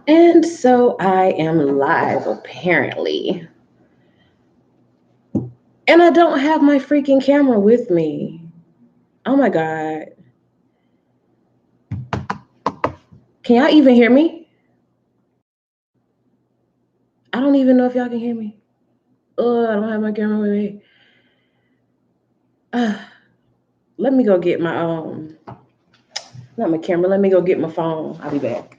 And so I am live apparently. And I don't have my freaking camera with me. Oh my God. Can y'all even hear me? I don't even know if y'all can hear me. I don't have my camera with me. Uh, Let me go get my not my camera. Let me go get my phone. I'll be back.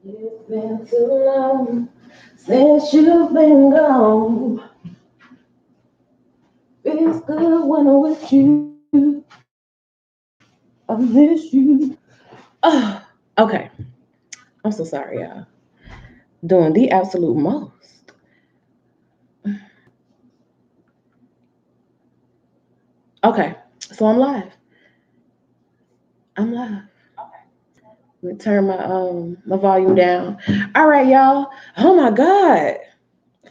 It's been too long since you've been gone. It's good when I'm with you. I miss you. Okay. I'm so sorry, y'all. Doing the absolute most. Okay. So I'm live. I'm live. Let me turn my volume down. All right, y'all. Oh my God.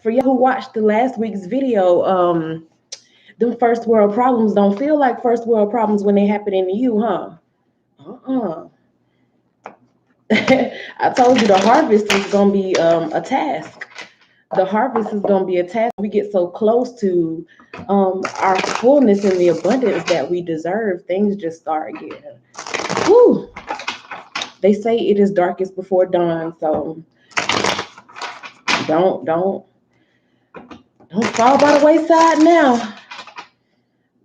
For y'all who watched the last week's video, them first world problems don't feel like first world problems when they happen to you, huh? Uh-uh. I told you the harvest is gonna be a task. The harvest is gonna be a task. We get so close to our fullness and the abundance that we deserve. Things just start getting. Whew. They say it is darkest before dawn, so don't don't fall by the wayside now.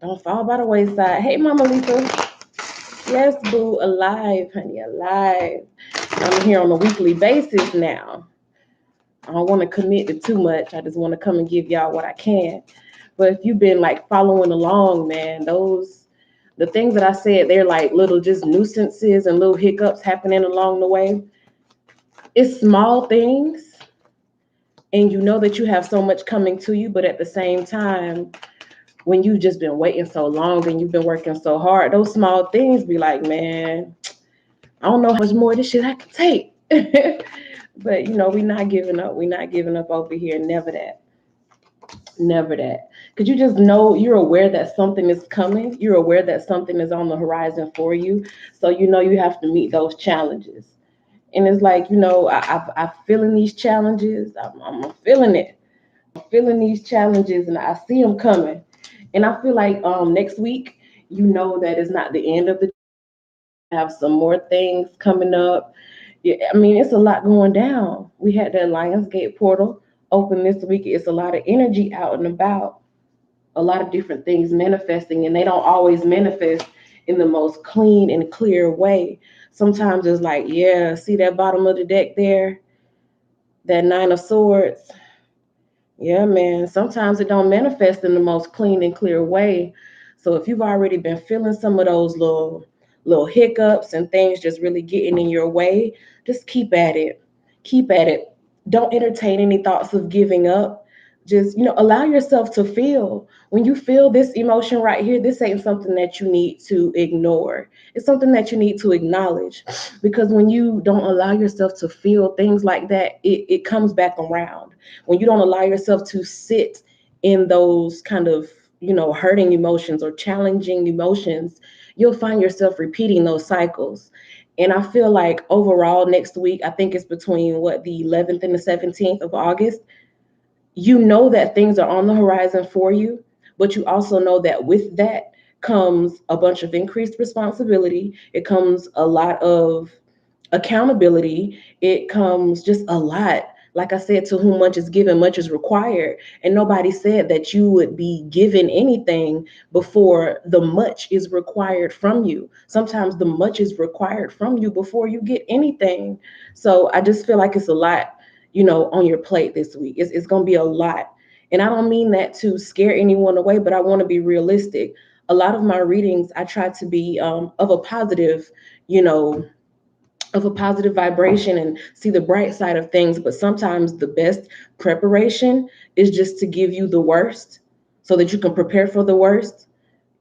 Don't fall by the wayside. Hey, Mama Lisa. Yes, boo, alive, honey, alive. I'm here on a weekly basis now. I don't want to commit to too much. I just want to come and give y'all what I can. But if you've been like following along, man, the things that I said, they're like little just nuisances and little hiccups happening along the way. It's small things, and you know that you have so much coming to you, but at the same time, when you've just been waiting so long and you've been working so hard, those small things be like, man, I don't know how much more of this shit I can take. But we're not giving up. We're not giving up over here. Never that. Never that. Because you just know you're aware that something is coming. You're aware that something is on the horizon for you. So you know you have to meet those challenges. And it's like, I'm feeling these challenges. I'm feeling it. I'm feeling these challenges and I see them coming. And I feel like next week, you know that it's not the end of the have some more things coming up. Yeah, I mean, it's a lot going down. We had the Lionsgate portal open this week. It's a lot of energy out and about, a lot of different things manifesting, and they don't always manifest in the most clean and clear way. Sometimes it's like, yeah, see that bottom of the deck there, that Nine of Swords. Yeah, man. Sometimes it don't manifest in the most clean and clear way. So if you've already been feeling some of those little hiccups and things just really getting in your way, just keep at it. Keep at it. Don't entertain any thoughts of giving up. Just, allow yourself to feel. When you feel this emotion right here, this ain't something that you need to ignore. It's something that you need to acknowledge. Because when you don't allow yourself to feel things like that, it comes back around. When you don't allow yourself to sit in those kind of, hurting emotions or challenging emotions, you'll find yourself repeating those cycles. And I feel like overall next week, I think it's between what, the 11th and the 17th of August, you know that things are on the horizon for you, but you also know that with that comes a bunch of increased responsibility. It comes a lot of accountability. It comes just a lot. Like I said, to whom much is given, much is required. And nobody said that you would be given anything before the much is required from you. Sometimes the much is required from you before you get anything. So I just feel like it's a lot, on your plate this week. It's going to be a lot. And I don't mean that to scare anyone away, but I want to be realistic. A lot of my readings, I try to be of a positive, you know, of a positive vibration and see the bright side of things. But sometimes the best preparation is just to give you the worst so that you can prepare for the worst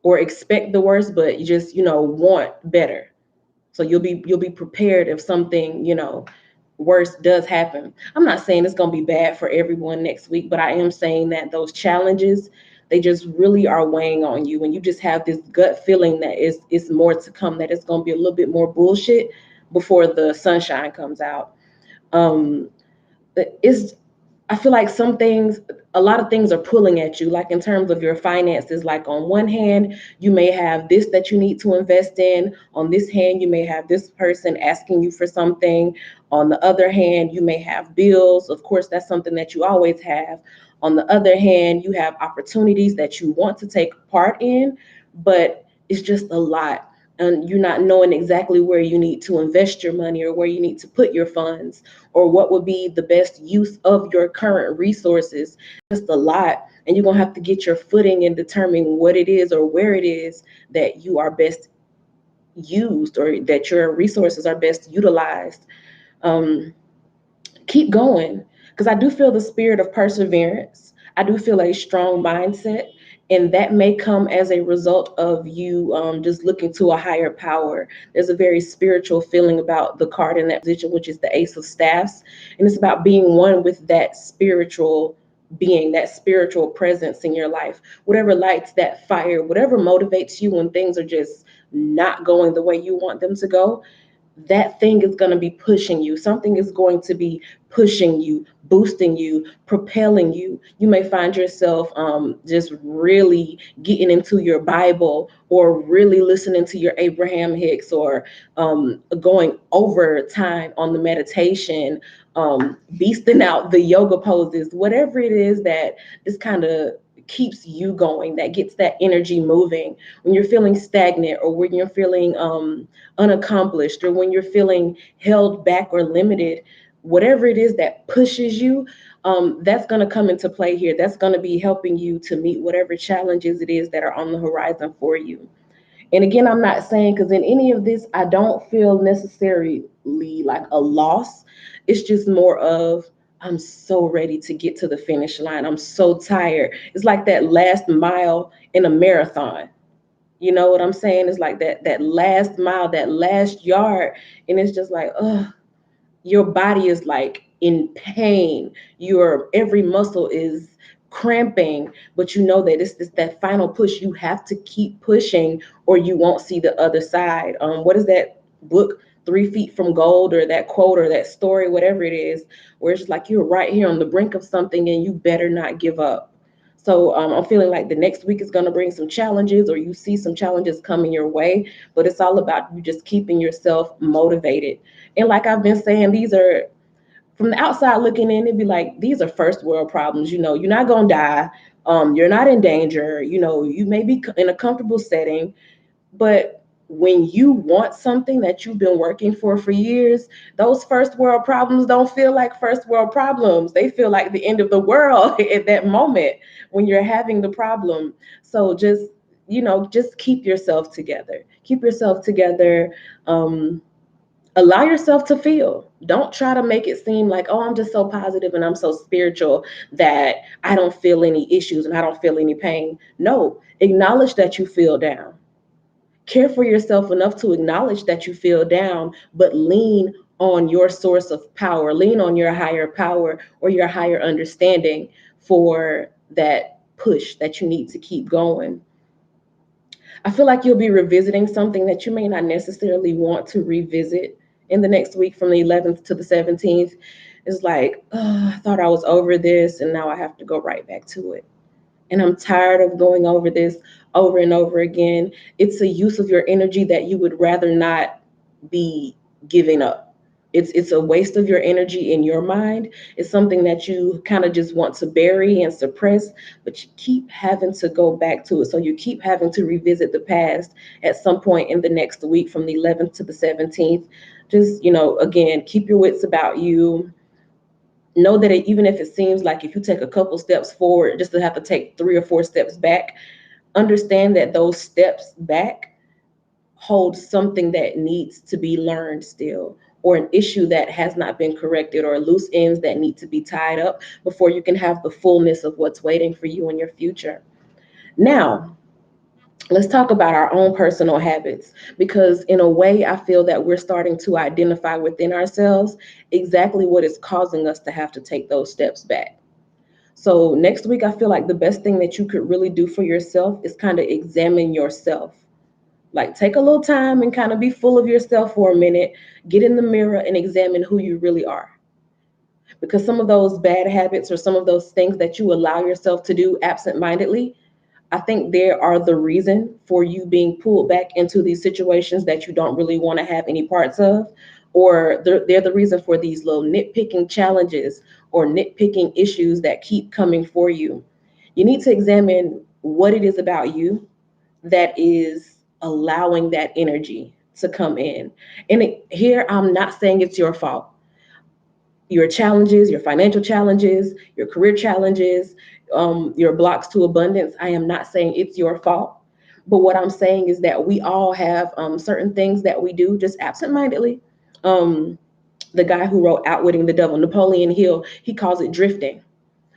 or expect the worst, but you just, want better. So you'll be prepared if something, worse does happen. I'm not saying it's going to be bad for everyone next week, but I am saying that those challenges, They just really are weighing on you, and you just have this gut feeling that it's more to come, that it's going to be a little bit more bullshit before the sunshine comes out. Um, it's I feel like a lot of things are pulling at you, like in terms of your finances. Like on one hand, you may have this that you need to invest in. On this hand, you may have this person asking you for something. On the other hand, you may have bills. Of course, that's something that you always have. On the other hand, you have opportunities that you want to take part in, but it's just a lot. And you're not knowing exactly where you need to invest your money or where you need to put your funds or what would be the best use of your current resources. Just a lot. And you're going to have to get your footing and determine what it is or where it is that you are best used or that your resources are best utilized. Um, Keep going, because I do feel the spirit of perseverance. I do feel a strong mindset, and that may come as a result of you just looking to a higher power. There's a very spiritual feeling about the card in that position, which is the Ace of Staffs, and it's about being one with that spiritual being, that spiritual presence in your life. Whatever lights that fire, whatever motivates you when things are just not going the way you want them to go, that thing is going to be pushing you. Something is going to be pushing you, boosting you, propelling you. You may find yourself just really getting into your Bible or really listening to your Abraham Hicks or going over time on the meditation, beasting out the yoga poses, whatever it is that just kind of keeps you going, that gets that energy moving when you're feeling stagnant or when you're feeling unaccomplished or when you're feeling held back or limited. Whatever it is that pushes you, that's going to come into play here. That's going to be helping you to meet whatever challenges it is that are on the horizon for you. And again, I'm not saying, because in any of this, I don't feel necessarily like a loss. It's just more of, I'm so ready to get to the finish line. I'm so tired. It's like that last mile in a marathon. You know what I'm saying? It's like that last mile, that last yard, and it's just like, oh, your body is like in pain. Your every muscle is cramping, but you know that it's that final push. You have to keep pushing, or you won't see the other side. What is that book? 3 Feet from Gold, or that quote, or that story, whatever it is, where it's like you're right here on the brink of something, and you better not give up. So I'm feeling like the next week is going to bring some challenges, or you see some challenges coming your way, but it's all about you just keeping yourself motivated. And like I've been saying, these are, from the outside looking in, it'd be like these are first world problems. You know, you're not gonna die. You're not in danger. You know, you may be in a comfortable setting, but when you want something that you've been working for years, those first world problems don't feel like first world problems. They feel like the end of the world at that moment when you're having the problem. So just, just keep yourself together. Keep yourself together. Allow yourself to feel. Don't try to make it seem like, oh, I'm just so positive and I'm so spiritual that I don't feel any issues and I don't feel any pain. No, acknowledge that you feel down. Care for yourself enough to acknowledge that you feel down, but lean on your source of power, lean on your higher power or your higher understanding for that push that you need to keep going. I feel like you'll be revisiting something that you may not necessarily want to revisit in the next week from the 11th to the 17th. It's like, oh, I thought I was over this and now I have to go right back to it. And I'm tired of going over this over and over again. It's a use of your energy that you would rather not be giving up. It's a waste of your energy in your mind. It's something that you kind of just want to bury and suppress, but you keep having to go back to it. So you keep having to revisit the past at some point in the next week from the 11th to the 17th. Just, again, keep your wits about you. Know that even if it seems like if you take a couple steps forward, just to have to take 3 or 4 steps back, understand that those steps back hold something that needs to be learned still, or an issue that has not been corrected, or loose ends that need to be tied up before you can have the fullness of what's waiting for you in your future. Now, let's talk about our own personal habits, because in a way, I feel that we're starting to identify within ourselves exactly what is causing us to have to take those steps back. So next week, I feel like the best thing that you could really do for yourself is kind of examine yourself. Like take a little time and kind of be full of yourself for a minute, get in the mirror and examine who you really are. Because some of those bad habits or some of those things that you allow yourself to do absent-mindedly, I think they are the reason for you being pulled back into these situations that you don't really want to have any parts of, or they're the reason for these little nitpicking challenges or nitpicking issues that keep coming for you. You need to examine what it is about you that is allowing that energy to come in. And here, I'm not saying it's your fault. Your challenges, your financial challenges, your career challenges, your blocks to abundance. I am not saying it's your fault. But what I'm saying is that we all have certain things that we do just absentmindedly. Um, the guy who wrote Outwitting the Devil, Napoleon Hill, he calls it drifting.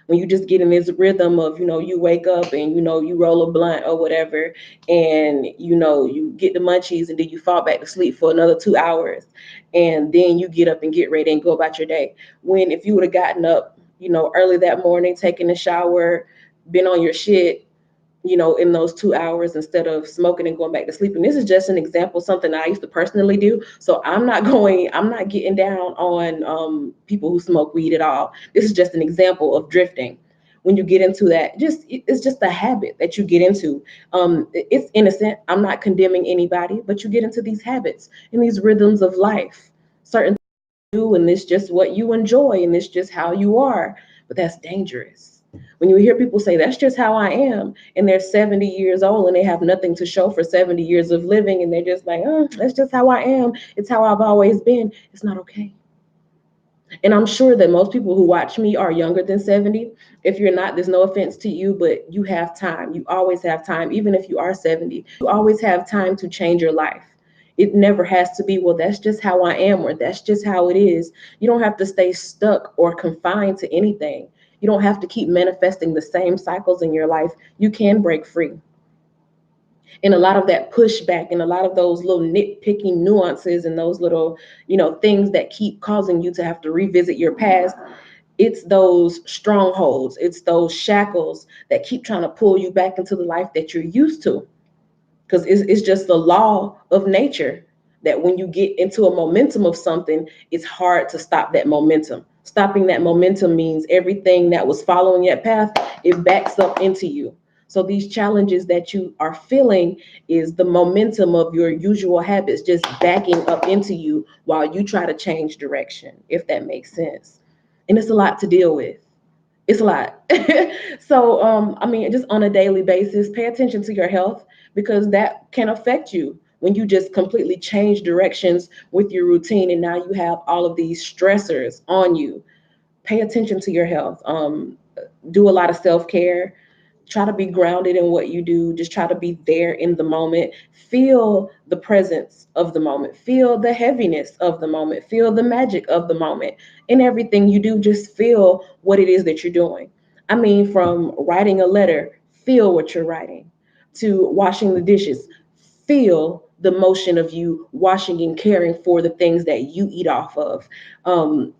When you just get in this rhythm of, you wake up and, you roll a blunt or whatever, and, you get the munchies and then you fall back to sleep for another 2 hours. And then you get up and get ready and go about your day. When if you would have gotten up, early that morning, taken a shower, been on your shit, in those 2 hours instead of smoking and going back to sleep. And this is just an example, something I used to personally do. So I'm not getting down on people who smoke weed at all. This is just an example of drifting. When you get into that, it's just a habit that you get into. It's innocent. I'm not condemning anybody, but you get into these habits and these rhythms of life. Certain do, and it's just what you enjoy, and it's just how you are. But that's dangerous. When you hear people say that's just how I am, and they're 70 years old and they have nothing to show for 70 years of living, and they're just like, oh, that's just how I am. It's how I've always been. It's not okay. And I'm sure that most people who watch me are younger than 70. If you're not, there's no offense to you, but you have time. You always have time. Even if you are 70, you always have time to change your life. It never has to be, well, that's just how I am, or that's just how it is. You don't have to stay stuck or confined to anything. You don't have to keep manifesting the same cycles in your life. You can break free. And a lot of that pushback and a lot of those little nitpicking nuances and those little, things that keep causing you to have to revisit your past, it's those strongholds, it's those shackles that keep trying to pull you back into the life that you're used to. Because it's just the law of nature that when you get into a momentum of something, it's hard to stop that momentum. Stopping that momentum means everything that was following that path, it backs up into you. So these challenges that you are feeling is the momentum of your usual habits just backing up into you while you try to change direction, if that makes sense. And it's a lot to deal with. It's a lot. So, I mean, just on a daily basis, pay attention to your health, because that can affect you when you just completely change directions with your routine. And now you have all of these stressors on you. Pay attention to your health. Do a lot of self care. Try to be grounded in what you do. Just try to be there in the moment. Feel the presence of the moment. Feel the heaviness of the moment. Feel the magic of the moment. In everything you do, just feel what it is that you're doing. I mean, from writing a letter, feel what you're writing, to washing the dishes, feel the motion of you washing and caring for the things that you eat off of. Um,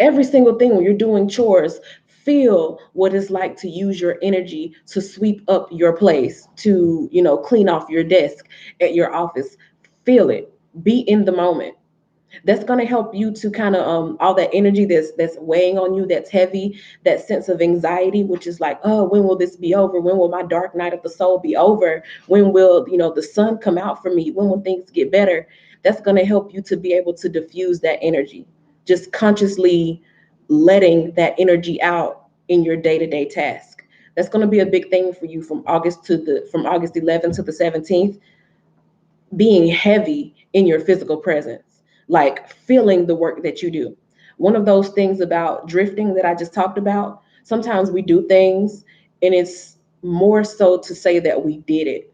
every single thing when you're doing chores, feel what it's like to use your energy to sweep up your place, to clean off your desk at your office. Feel it. Be in the moment. That's going to help you to kind of all that energy that's weighing on you, that's heavy, that sense of anxiety, which is like, oh, when will this be over? When will my dark night of the soul be over? When will the sun come out for me? When will things get better? That's going to help you to be able to diffuse that energy, just consciously letting that energy out in your day-to-day task. That's going to be a big thing for you from August 11th to the 17th, being heavy in your physical presence, like feeling the work that you do. One of those things about drifting that I just talked about, sometimes we do things and it's more so to say that we did it.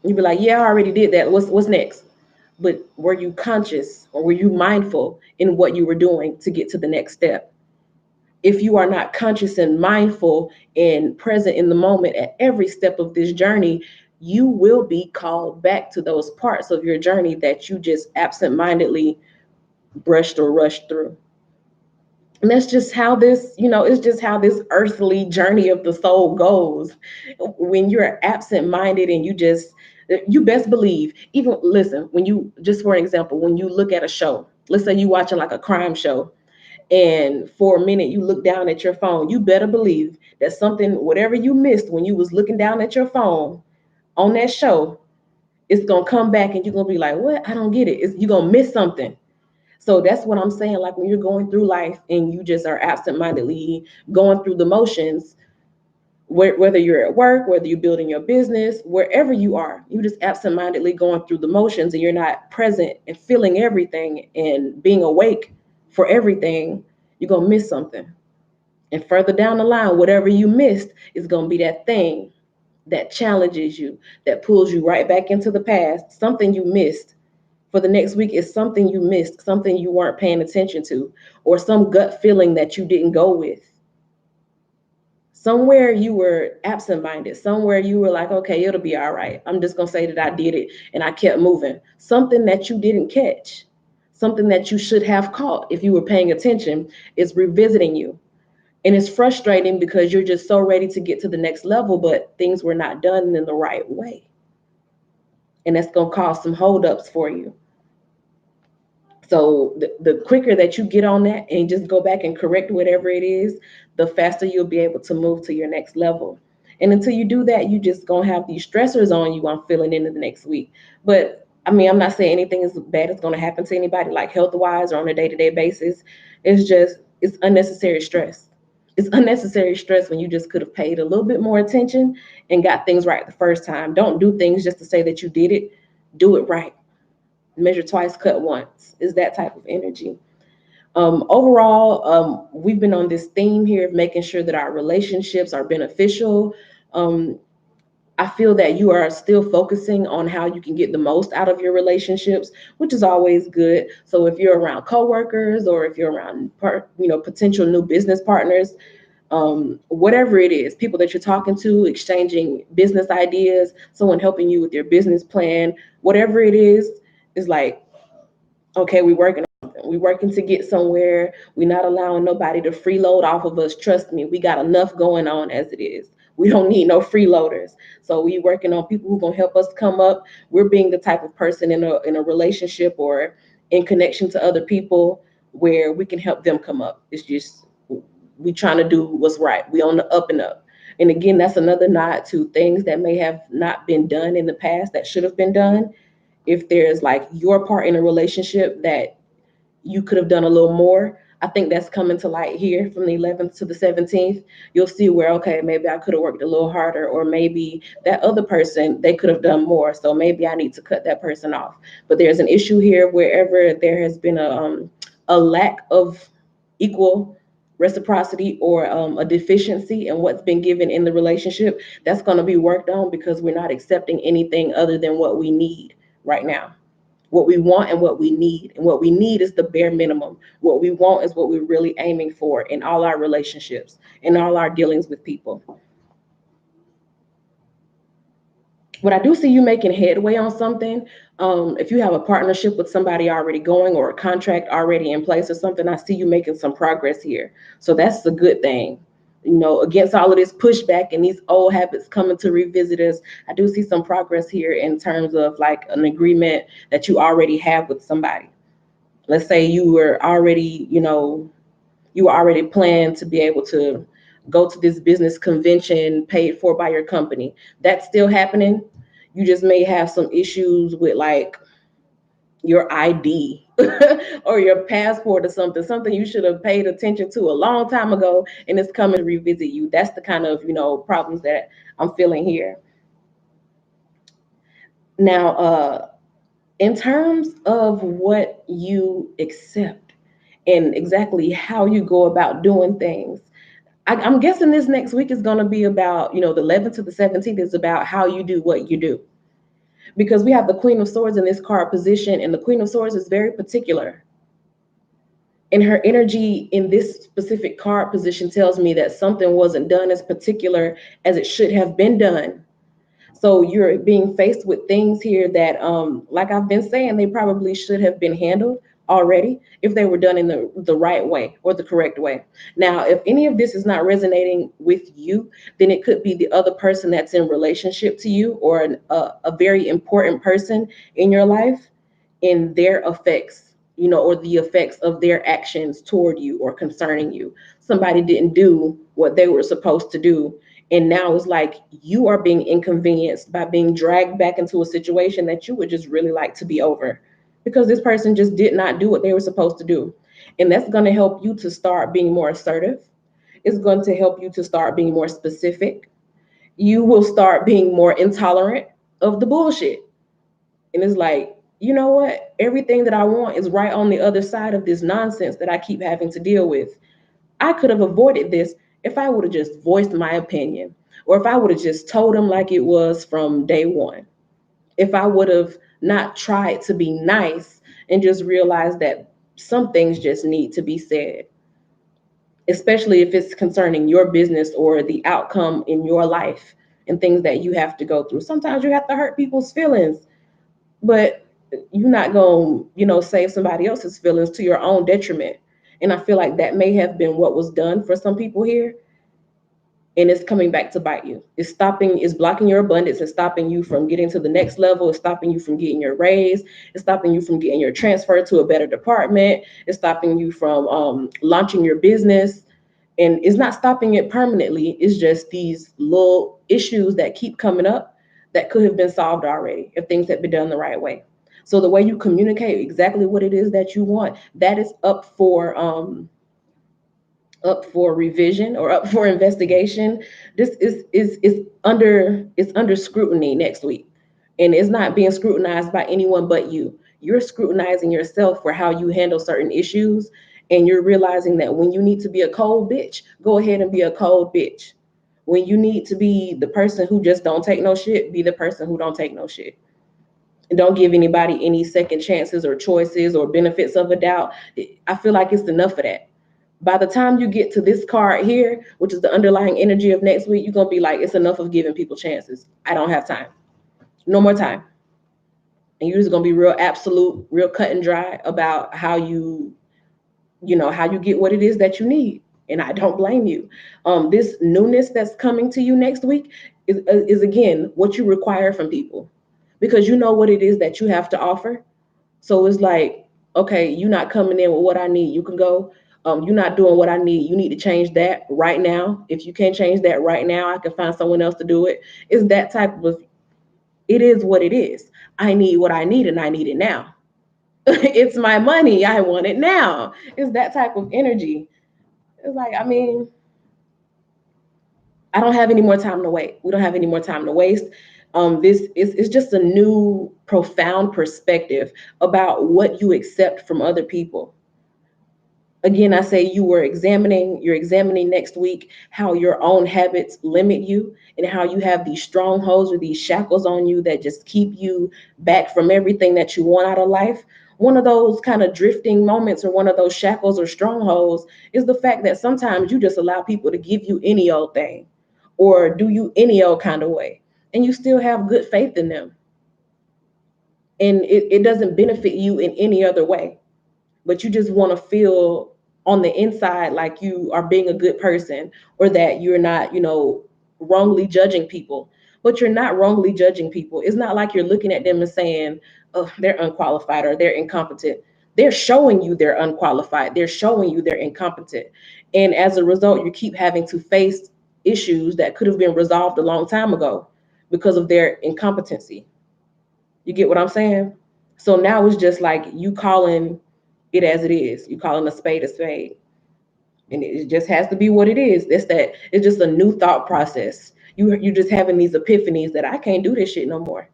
You'd be like, yeah, I already did that. What's next? But were you conscious or were you mindful in what you were doing to get to the next step? If you are not conscious and mindful and present in the moment at every step of this journey, you will be called back to those parts of your journey that you just absentmindedly brushed or rushed through. And that's just how this, it's just how this earthly journey of the soul goes. When you're absent minded and you best believe, even listen, when you, just for an example, when you look at a show, let's say you watching like a crime show, and for a minute you look down at your phone, you better believe that something, whatever you missed when you was looking down at your phone on that show, it's gonna come back and you're gonna be like, what? I don't get it. You're gonna miss something. So that's what I'm saying. Like when you're going through life and you just are absentmindedly going through the motions, whether you're at work, whether you're building your business, wherever you are, you just absentmindedly going through the motions and you're not present and feeling everything and being awake for everything, you're going to miss something. And further down the line, whatever you missed is going to be that thing that challenges you, that pulls you right back into the past, something you missed. For the next week is something you missed, something you weren't paying attention to, or some gut feeling that you didn't go with. Somewhere you were absent-minded. Somewhere you were like, okay, it'll be all right. I'm just going to say that I did it and I kept moving. Something that you didn't catch, something that you should have caught if you were paying attention, is revisiting you. And it's frustrating because you're just so ready to get to the next level, but things were not done in the right way. And that's going to cause some holdups for you. So the quicker that you get on that and just go back and correct whatever it is, the faster you'll be able to move to your next level. And until you do that, you just gonna have these stressors on you on feeling into the next week. But I mean, I'm not saying anything is bad is gonna happen to anybody, like health wise or on a day-to-day basis. It's unnecessary stress. It's unnecessary stress when you just could have paid a little bit more attention and got things right the first time. Don't do things just to say that you did it. Do it right. Measure twice, cut once, is that type of energy. Overall, we've been on this theme here of making sure that our relationships are beneficial. Um, I feel that you are still focusing on how you can get the most out of your relationships, which is always good. So if you're around coworkers or if you're around potential new business partners, whatever it is, people that you're talking to, exchanging business ideas, someone helping you with your business plan, whatever it is like, okay, we're working to get somewhere. We're not allowing nobody to freeload off of us. Trust me, we got enough going on as it is. We don't need no freeloaders. So we working on people who are gonna help us come up. We're being the type of person in a relationship or in connection to other people where we can help them come up. It's just we trying to do what's right. We on the up and up. And again, that's another nod to things that may have not been done in the past that should have been done. If there's like your part in a relationship that you could have done a little more, I think that's coming to light here from the 11th to the 17th. You'll see where, okay, maybe I could have worked a little harder, or maybe that other person, they could have done more. So maybe I need to cut that person off. But there's an issue here wherever there has been a lack of equal reciprocity or a deficiency in what's been given in the relationship. That's going to be worked on because we're not accepting anything other than what we need right now. What we want and what we need. And what we need is the bare minimum. What we want is what we're really aiming for in all our relationships, in all our dealings with people. But I do see you making headway on something. If you have a partnership with somebody already going or a contract already in place or something, I see you making some progress here. So that's a good thing. Against all of this pushback and these old habits coming to revisit us, I do see some progress here in terms of like an agreement that you already have with somebody. Let's say you were already planned to be able to go to this business convention paid for by your company. That's still happening. You just may have some issues with like your ID or your passport or something you should have paid attention to a long time ago, and it's coming to revisit you. That's the kind of problems that I'm feeling here. Now, in terms of what you accept and exactly how you go about doing things, I'm guessing this next week is going to be about, the 11th to the 17th is about how you do what you do. Because we have the Queen of Swords in this card position, and the Queen of Swords is very particular. And her energy in this specific card position tells me that something wasn't done as particular as it should have been done. So you're being faced with things here that, like I've been saying, they probably should have been handled already if they were done in the right way or the correct way. Now, if any of this is not resonating with you, then it could be the other person that's in relationship to you, or a very important person in your life, in their effects, or the effects of their actions toward you or concerning you. Somebody didn't do what they were supposed to do, and now it's like you are being inconvenienced by being dragged back into a situation that you would just really like to be over, because this person just did not do what they were supposed to do. And that's going to help you to start being more assertive. It's going to help you to start being more specific. You will start being more intolerant of the bullshit. And it's like, you know what? Everything that I want is right on the other side of this nonsense that I keep having to deal with. I could have avoided this if I would have just voiced my opinion, or if I would have just told them like it was from day one. If I would have not tried to be nice and just realized that some things just need to be said, especially if it's concerning your business or the outcome in your life and things that you have to go through. Sometimes you have to hurt people's feelings, but you're not going to, save somebody else's feelings to your own detriment. And I feel like that may have been what was done for some people here, and it's coming back to bite you. It's blocking your abundance and stopping you from getting to the next level. It's stopping you from getting your raise. It's stopping you from getting your transfer to a better department. It's stopping you from launching your business. And it's not stopping it permanently. It's just these little issues that keep coming up that could have been solved already if things had been done the right way. So the way you communicate exactly what it is that you want, that is up for revision or up for investigation. This is under scrutiny next week, and it's not being scrutinized by anyone but you. You're scrutinizing yourself for how you handle certain issues, and you're realizing that when you need to be a cold bitch, go ahead and be a cold bitch. When you need to be the person who just don't take no shit, be the person who don't take no shit, and don't give anybody any second chances or choices or benefits of a doubt. I feel like it's enough of that. By the time you get to this card here, which is the underlying energy of next week, you're going to be like, it's enough of giving people chances. I don't have time. No more time. And you're just going to be real absolute, real cut and dry about how you get what it is that you need. And I don't blame you. This newness that's coming to you next week is again what you require from people, because you know what it is that you have to offer. So it's like, okay, you're not coming in with what I need. You can go. You're not doing what I need. You need to change that right now. If you can't change that right now, I can find someone else to do it. It's that type of, it is what it is. I need what I need and I need it now. It's my money. I want it now. It's that type of energy. It's like, I mean, I don't have any more time to wait. We don't have any more time to waste. This is just a new, profound perspective about what you accept from other people. Again, I say you're examining next week how your own habits limit you, and how you have these strongholds or these shackles on you that just keep you back from everything that you want out of life. One of those kind of drifting moments, or one of those shackles or strongholds, is the fact that sometimes you just allow people to give you any old thing or do you any old kind of way, and you still have good faith in them. And it doesn't benefit you in any other way, but you just want to feel on the inside like you are being a good person, or that you're not, wrongly judging people. But you're not wrongly judging people. It's not like you're looking at them and saying, oh, they're unqualified or they're incompetent. They're showing you they're unqualified. They're showing you they're incompetent. And as a result, you keep having to face issues that could have been resolved a long time ago because of their incompetency. You get what I'm saying? So now it's just like you calling it as it is. You calling a spade a spade. And it just has to be what it is. It's just a new thought process. You just having these epiphanies that I can't do this shit no more.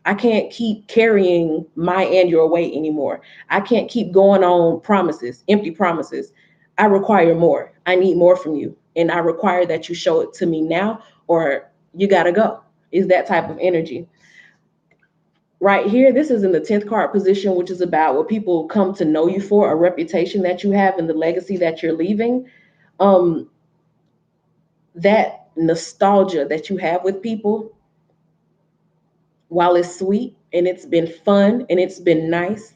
I can't keep carrying my and your weight anymore. I can't keep going on promises, empty promises. I require more. I need more from you. And I require that you show it to me now, or you gotta go. Is that type of energy. Right here, this is in the 10th card position, which is about what people come to know you for, a reputation that you have and the legacy that you're leaving. Um, that nostalgia that you have with people, while it's sweet and it's been fun and it's been nice,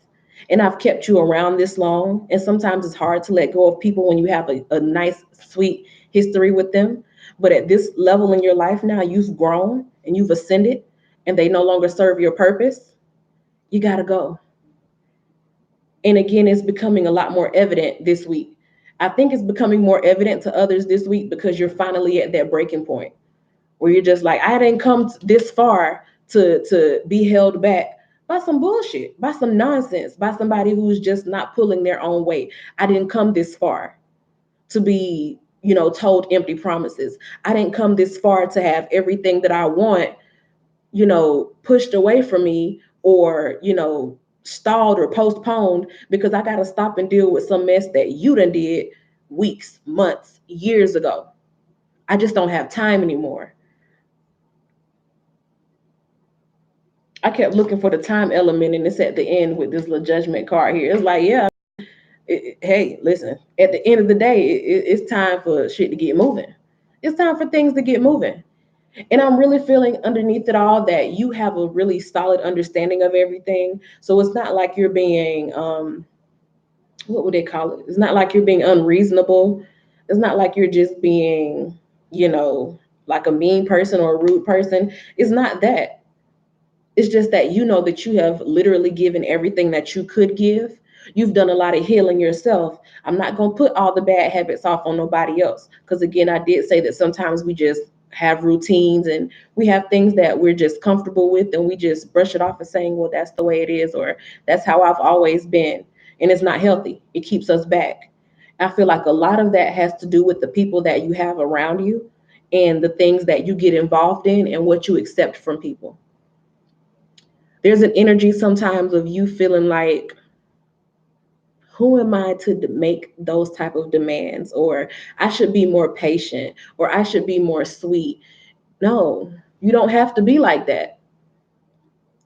And I've kept you around this long. And sometimes it's hard to let go of people when you have a nice, sweet history with them. But at this level in your life now, you've grown and you've ascended, and they no longer serve your purpose. You got to go. And again, it's becoming a lot more evident this week. I think it's becoming more evident to others this week because you're finally at that breaking point where you're just like, I didn't come this far to be held back by some bullshit, by some nonsense, by somebody who's just not pulling their own weight. I didn't come this far to be, told empty promises. I didn't come this far to have everything that I want, pushed away from me, or, stalled or postponed because I got to stop and deal with some mess that you done did weeks, months, years ago. I just don't have time anymore. I kept looking for the time element, and it's at the end with this little judgment card here. It's like, yeah, hey, listen, at the end of the day, it's time for shit to get moving. It's time for things to get moving. And I'm really feeling underneath it all that you have a really solid understanding of everything. So it's not like you're being, what would they call it? It's not like you're being unreasonable. It's not like you're just being, like a mean person or a rude person. It's not that. It's just that you know that you have literally given everything that you could give. You've done a lot of healing yourself. I'm not going to put all the bad habits off on nobody else. Because again, I did say that sometimes we just have routines and we have things that we're just comfortable with and we just brush it off and saying, well, that's the way it is, or that's how I've always been. And it's not healthy. It keeps us back. I feel like a lot of that has to do with the people that you have around you and the things that you get involved in and what you accept from people. There's an energy sometimes of you feeling like, who am I to make those type of demands? Or I should be more patient, or I should be more sweet. No, you don't have to be like that.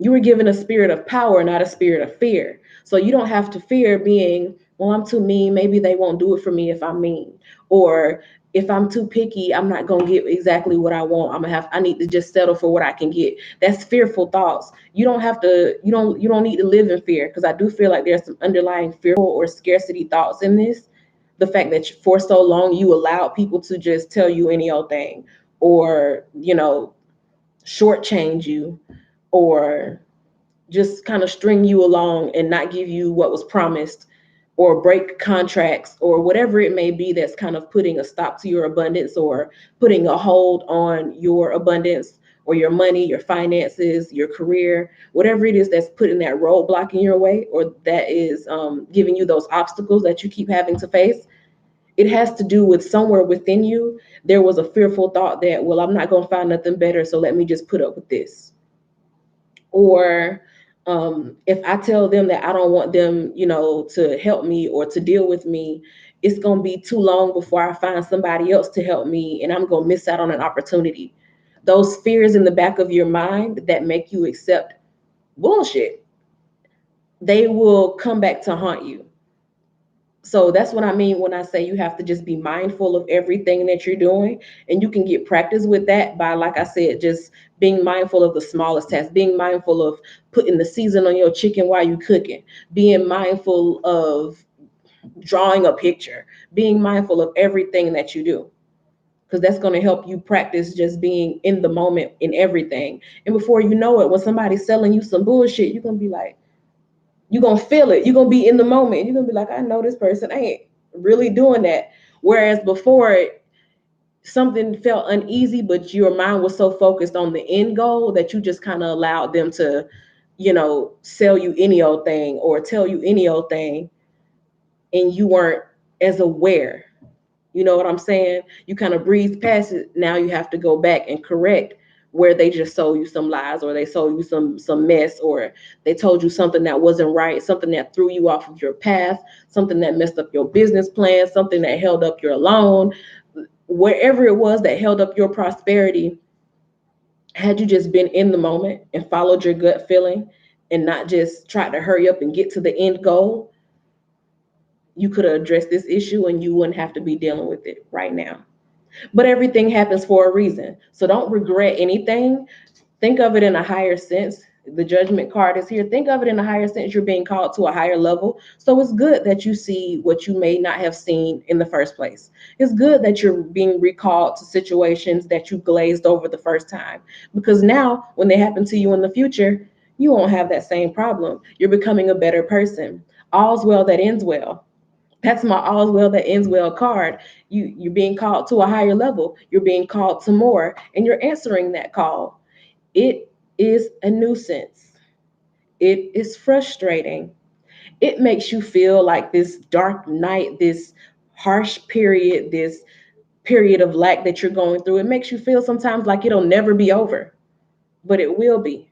You were given a spirit of power, not a spirit of fear. So you don't have to fear being, well, I'm too mean. Maybe they won't do it for me if I'm mean. Or if I'm too picky, I'm not going to get exactly what I want. I need to just settle for what I can get. That's fearful thoughts. You don't have to, you don't need to live in fear, because I do feel like there's some underlying fearful or scarcity thoughts in this. The fact that for so long you allowed people to just tell you any old thing, or, shortchange you, or just kind of string you along and not give you what was promised, or break contracts, or whatever it may be that's kind of putting a stop to your abundance, or putting a hold on your abundance, or your money, your finances, your career, whatever it is that's putting that roadblock in your way, or that is giving you those obstacles that you keep having to face. It has to do with somewhere within you there was a fearful thought that, well, I'm not going to find nothing better, so let me just put up with this. Or if I tell them that I don't want them, to help me or to deal with me, it's going to be too long before I find somebody else to help me, and I'm going to miss out on an opportunity. Those fears in the back of your mind that make you accept bullshit, they will come back to haunt you. So that's what I mean when I say you have to just be mindful of everything that you're doing. And you can get practice with that by, like I said, just being mindful of the smallest tasks, being mindful of putting the season on your chicken while you're cooking, being mindful of drawing a picture, being mindful of everything that you do. Because that's going to help you practice just being in the moment in everything. And before you know it, when somebody's selling you some bullshit, you're going to be like, you're gonna feel it. You're gonna be in the moment. You're gonna be like, I know this person ain't really doing that. Whereas before, something felt uneasy, but your mind was so focused on the end goal that you just kind of allowed them to, sell you any old thing or tell you any old thing, and you weren't as aware. You know what I'm saying? You kind of breeze past it. Now you have to go back and correct where they just sold you some lies, or they sold you some mess, or they told you something that wasn't right, something that threw you off of your path, something that messed up your business plan, something that held up your loan, wherever it was that held up your prosperity. Had you just been in the moment and followed your gut feeling and not just tried to hurry up and get to the end goal, you could have addressed this issue and you wouldn't have to be dealing with it right now. But everything happens for a reason. So don't regret anything. Think of it in a higher sense. The Judgment card is here. Think of it in a higher sense. You're being called to a higher level. So it's good that you see what you may not have seen in the first place. It's good that you're being recalled to situations that you glazed over the first time. Because now, when they happen to you in the future, you won't have that same problem. You're becoming a better person. All's well that ends well. That's my all's well that ends well card. You're being called to a higher level. You're being called to more, and you're answering that call. It is a nuisance. It is frustrating. It makes you feel like this dark night, this harsh period, this period of lack that you're going through. It makes you feel sometimes like it'll never be over, but it will be.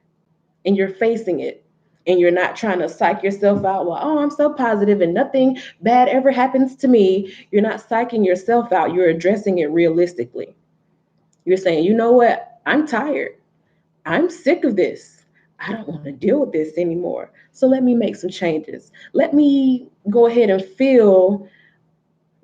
And you're facing it. And you're not trying to psych yourself out. Well, oh, I'm so positive and nothing bad ever happens to me. You're not psyching yourself out. You're addressing it realistically. You're saying, you know what? I'm tired. I'm sick of this. I don't want to deal with this anymore. So let me make some changes. Let me go ahead and feel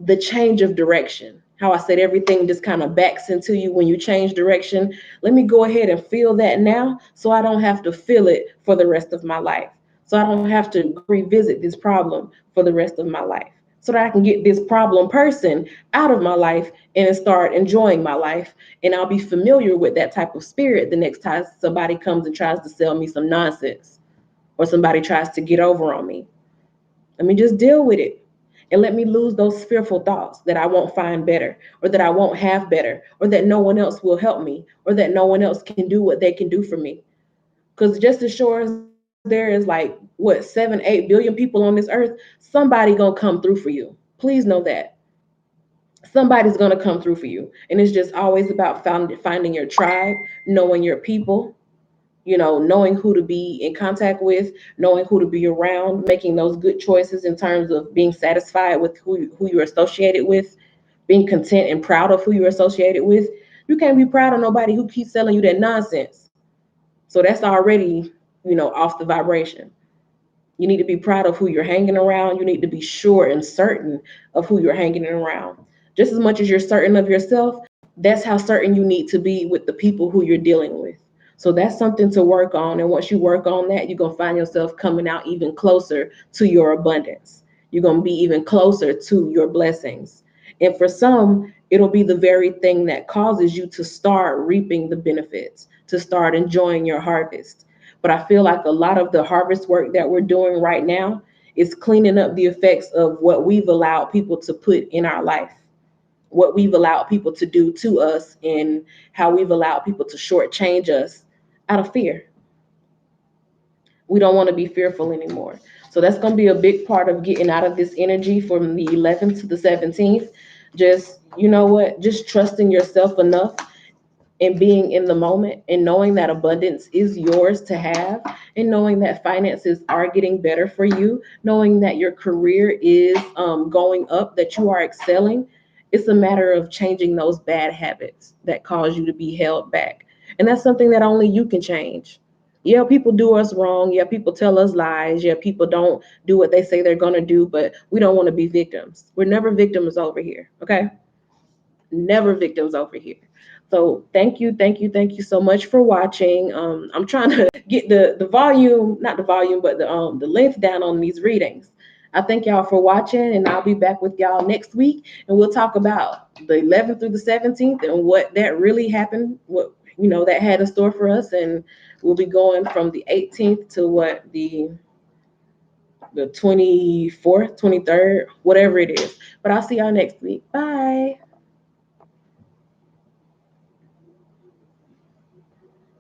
the change of direction. How I said everything just kind of backs into you when you change direction. Let me go ahead and feel that now so I don't have to feel it for the rest of my life. So I don't have to revisit this problem for the rest of my life. So that I can get this problem person out of my life and start enjoying my life. And I'll be familiar with that type of spirit the next time somebody comes and tries to sell me some nonsense or somebody tries to get over on me. Let me just deal with it and let me lose those fearful thoughts that I won't find better or that I won't have better or that no one else will help me or that no one else can do what they can do for me. Because just as sure as there is like what 7-8 billion people on this earth, somebody gonna come through for you. Please know that somebody's gonna come through for you. And it's just always about finding your tribe, knowing your people, knowing who to be in contact with, knowing who to be around, making those good choices in terms of being satisfied with who you're associated with, being content and proud of who you're associated with. You can't be proud of nobody who keeps selling you that nonsense. So that's already, off the vibration. You need to be proud of who you're hanging around. You need to be sure and certain of who you're hanging around. Just as much as you're certain of yourself, that's how certain you need to be with the people who you're dealing with. So that's something to work on. And once you work on that, you're going to find yourself coming out even closer to your abundance. You're going to be even closer to your blessings. And for some, it'll be the very thing that causes you to start reaping the benefits, to start enjoying your harvest. But I feel like a lot of the harvest work that we're doing right now is cleaning up the effects of what we've allowed people to put in our life, what we've allowed people to do to us, and how we've allowed people to shortchange us out of fear. We don't want to be fearful anymore. So that's going to be a big part of getting out of this energy from the 11th to the 17th. Just, you know what, just trusting yourself enough and being in the moment and knowing that abundance is yours to have and knowing that finances are getting better for you, knowing that your career is going up, that you are excelling. It's a matter of changing those bad habits that cause you to be held back. And that's something that only you can change. Yeah, people do us wrong. Yeah, people tell us lies. Yeah, people don't do what they say they're going to do, but we don't want to be victims. We're never victims over here, okay? Never victims over here. So thank you so much for watching. I'm trying to get the volume, not the volume, but the length down on these readings. I thank y'all for watching, and I'll be back with y'all next week, and we'll talk about the 11th through the 17th and what that really happened, what that had in store for us, and we'll be going from the 18th to what the 24th, 23rd, whatever it is. But I'll see y'all next week. Bye.